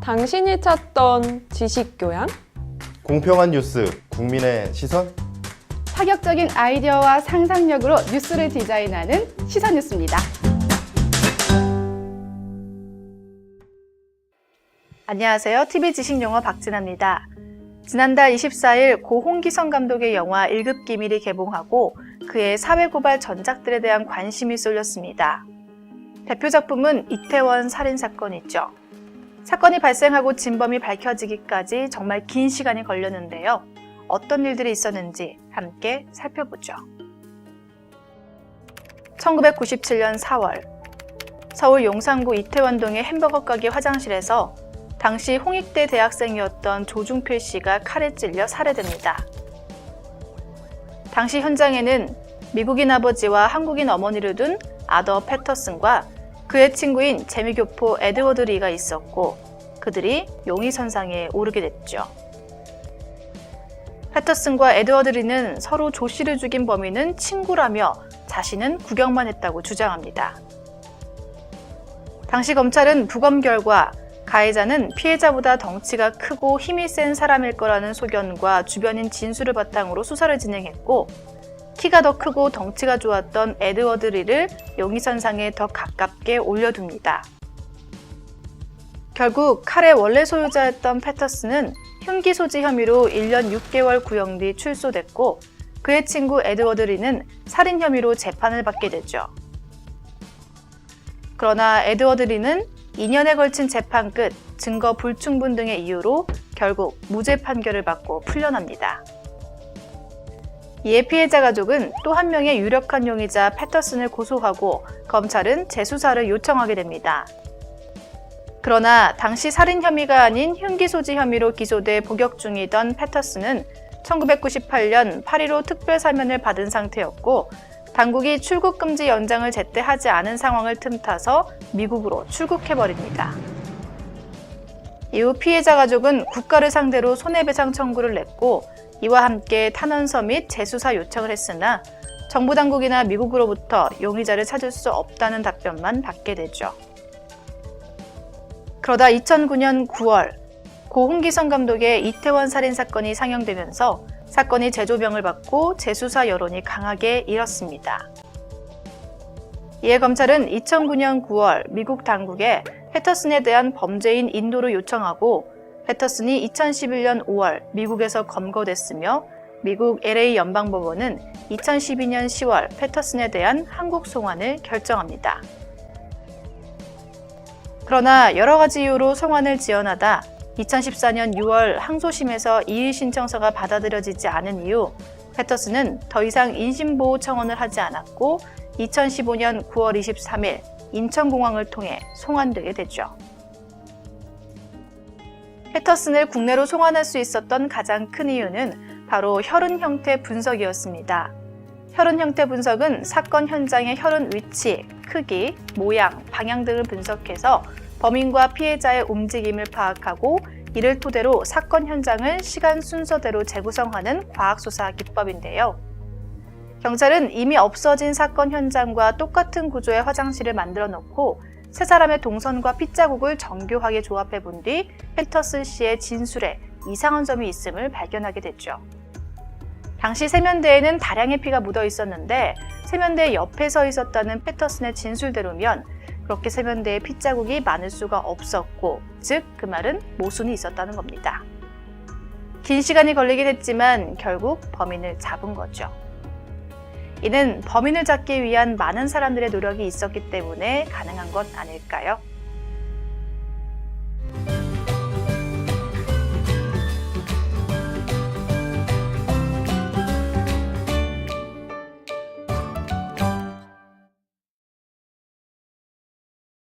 당신이 찾던 지식교양? 공평한 뉴스, 국민의 시선? 파격적인 아이디어와 상상력으로 뉴스를 디자인하는 시선뉴스입니다. 안녕하세요. TV지식영어 박진아입니다. 지난달 24일 고 홍기성 감독의 영화 1급 기밀이 개봉하고 그의 사회고발 전작들에 대한 관심이 쏠렸습니다. 대표 작품은 이태원 살인사건이죠. 사건이 발생하고 진범이 밝혀지기까지 정말 긴 시간이 걸렸는데요. 어떤 일들이 있었는지 함께 살펴보죠. 1997년 4월 서울 용산구 이태원동의 햄버거 가게 화장실에서 당시 홍익대 대학생이었던 조중필 씨가 칼에 찔려 살해됩니다. 당시 현장에는 미국인 아버지와 한국인 어머니를 둔 아더 패터슨과 그의 친구인 재미교포 에드워드 리가 있었고 그들이 용의선상에 오르게 됐죠. 패터슨과 에드워드 리는 서로 조 씨를 죽인 범인은 친구라며 자신은 구경만 했다고 주장합니다. 당시 검찰은 부검 결과 가해자는 피해자보다 덩치가 크고 힘이 센 사람일 거라는 소견과 주변인 진술을 바탕으로 수사를 진행했고 키가 더 크고 덩치가 좋았던 에드워드 리를 용의선상에 더 가깝게 올려둡니다. 결국 칼의 원래 소유자였던 패터슨은 흉기 소지 혐의로 1년 6개월 구형 뒤 출소됐고 그의 친구 에드워드 리는 살인 혐의로 재판을 받게 되죠. 그러나 에드워드 리는 2년에 걸친 재판 끝 증거 불충분 등의 이유로 결국 무죄 판결을 받고 풀려납니다. 이에 피해자 가족은 또 한 명의 유력한 용의자 패터슨을 고소하고 검찰은 재수사를 요청하게 됩니다. 그러나 당시 살인 혐의가 아닌 흉기 소지 혐의로 기소돼 복역 중이던 패터슨은 1998년 8.15 특별사면을 받은 상태였고 당국이 출국 금지 연장을 제때 하지 않은 상황을 틈타서 미국으로 출국해버립니다. 이후 피해자 가족은 국가를 상대로 손해배상 청구를 냈고 이와 함께 탄원서 및 재수사 요청을 했으나 정부 당국이나 미국으로부터 용의자를 찾을 수 없다는 답변만 받게 되죠. 그러다 2009년 9월 고 홍기성 감독의 이태원 살인사건이 상영되면서 사건이 재조명을 받고 재수사 여론이 강하게 일었습니다. 이에 검찰은 2009년 9월 미국 당국에 패터슨에 대한 범죄인 인도를 요청하고 패터슨이 2011년 5월 미국에서 검거됐으며 미국 LA 연방법원은 2012년 10월 패터슨에 대한 한국 송환을 결정합니다. 그러나 여러 가지 이유로 송환을 지연하다 2014년 6월 항소심에서 이의 신청서가 받아들여지지 않은 이후 패터슨은 더 이상 인신보호 청원을 하지 않았고 2015년 9월 23일 인천공항을 통해 송환되게 되죠. 패터슨을 국내로 송환할 수 있었던 가장 큰 이유는 바로 혈흔 형태 분석이었습니다. 혈흔 형태 분석은 사건 현장의 혈흔 위치, 크기, 모양, 방향 등을 분석해서 범인과 피해자의 움직임을 파악하고 이를 토대로 사건 현장을 시간 순서대로 재구성하는 과학수사 기법인데요. 경찰은 이미 없어진 사건 현장과 똑같은 구조의 화장실을 만들어 놓고 세 사람의 동선과 핏자국을 정교하게 조합해 본 뒤 패터슨 씨의 진술에 이상한 점이 있음을 발견하게 됐죠. 당시 세면대에는 다량의 피가 묻어 있었는데 세면대 옆에 서 있었다는 패터슨의 진술대로면 그렇게 세면대에 핏자국이 많을 수가 없었고, 즉 그 말은 모순이 있었다는 겁니다. 긴 시간이 걸리긴 했지만 결국 범인을 잡은 거죠. 이는 범인을 잡기 위한 많은 사람들의 노력이 있었기 때문에 가능한 것 아닐까요?